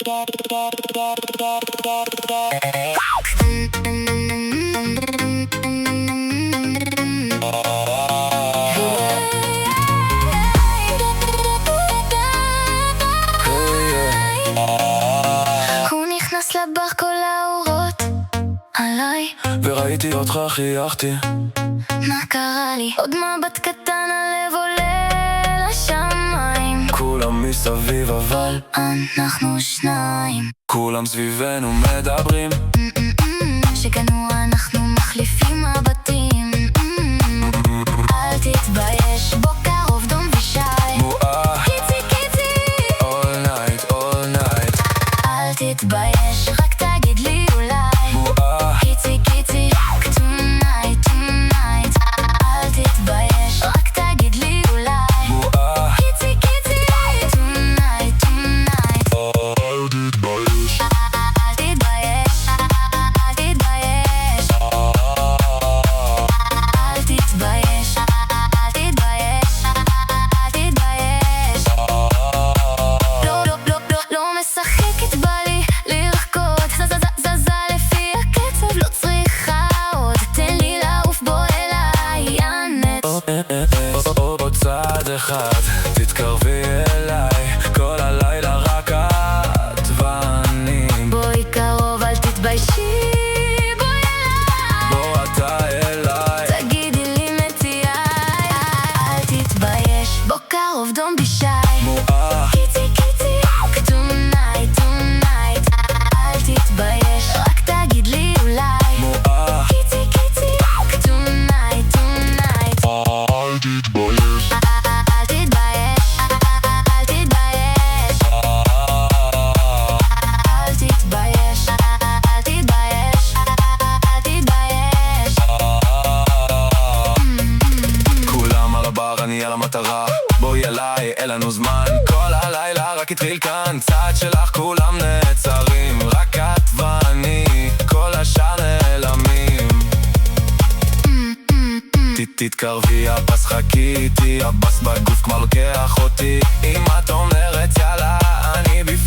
הוא נכנס לבר כל האורות עליי, וראיתי אותך חייכתי. מה קרה לי? עוד מבט קטן הלב עולה לשמיים. כולם מסביב אבל אנחנו שניים. כולם סביבנו מדברים. שכנו אנחנו מחליפים מבטים. אל תתבייש, בוא קרוב דום ושי. מואה קיצי קיצי all night all night. אל תתבייש, רק תגיד לי אולי. מואה קיצי קיצי tonight tonight. אל תתבייש, רק תגיד לי אולי. מואה קיצי קיצי tonight tonight. אל תתבייש. אל תתבייש, אל תתבייש. אל תתבייש, אל תתבייש, אל תתבייש. לא משחקת, בא לי לרקוד. זזה לפי הקצב, לא צריכה עוד. תן לי לעוף, בוא אליי, אנט. עוד צעד אחד, תתקרבי אליי. כל הלילה רק את ואני. בואי קרוב, אל תתביישי, בואי אליי. בוא אתה אליי. תגידי לי נטיי. אל תתבייש, בוא קרוב דום בישי. מואה קיצי קיצי tonight tonight. אל תתבייש, רק תגיד לי אולי. מואה קיצי קיצי tonight tonight. אל תתבייש. אל תתבייש, אל תתבייש. אל תתבייש, אל תתבייש, אל תתבייש. כולם על הבר, אני על המטרה. בואי אליי, אין לנו זמן. כל הלילה רק התחיל כאן. צעד שלך כולם נעצרים. רק את ואני, כל השאר נעלמים. תתקרבי הבס, חכי איתי. הבס בגוף כבר לוקח אותי. אם את אומרת יאללה, אני בפנים.